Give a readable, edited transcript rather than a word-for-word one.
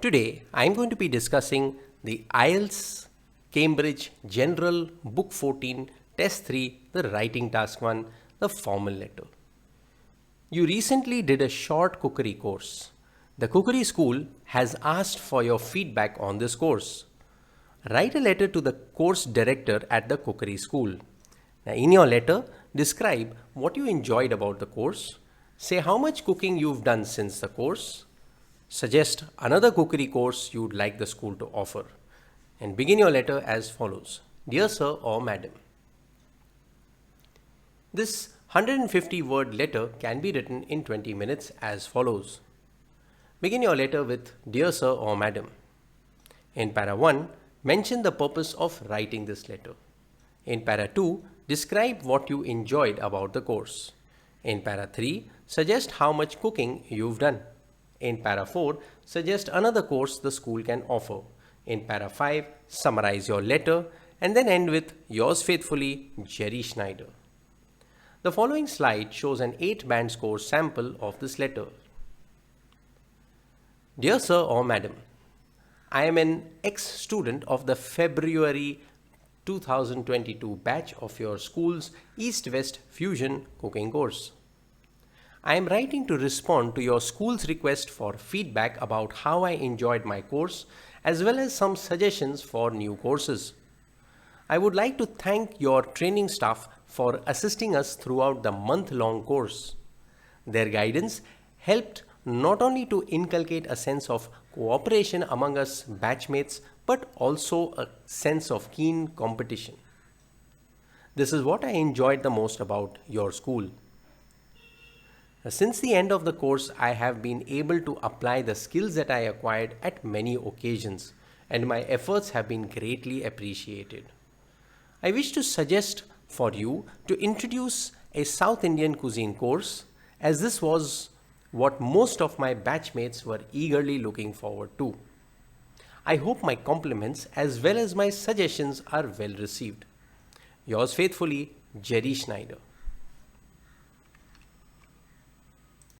Today, I am going to be discussing the IELTS Cambridge General Book 14, Test 3, the Writing Task 1, the Formal Letter. You recently did a short cookery course. The cookery school has asked for your feedback on this course. Write a letter to the course director at the cookery school. Now, in your letter, describe what you enjoyed about the course. Say how much cooking you've done since the course. Suggest another cookery course you'd like the school to offer. And begin your letter as follows. Dear Sir or Madam. This 150-word letter can be written in 20 minutes as follows. Begin your letter with Dear Sir or Madam. In para 1, mention the purpose of writing this letter. In para 2, describe what you enjoyed about the course. In para 3, suggest how much cooking you've done. In para 4, suggest another course the school can offer. In para 5, summarize your letter and then end with yours faithfully, Jerry Schneider. The following slide shows an 8-band score sample of this letter. Dear Sir or Madam, I am an ex-student of the February 2022 batch of your school's East-West Fusion cooking course. I am writing to respond to your school's request for feedback about how I enjoyed my course as well as some suggestions for new courses. I would like to thank your training staff for assisting us throughout the month-long course. Their guidance helped not only to inculcate a sense of cooperation among us batchmates but also a sense of keen competition. This is what I enjoyed the most about your school. Since the end of the course, I have been able to apply the skills that I acquired at many occasions, and my efforts have been greatly appreciated. I wish to suggest for you to introduce a South Indian cuisine course, as this was what most of my batchmates were eagerly looking forward to. I hope my compliments as well as my suggestions are well received. Yours faithfully, Jerry Schneider.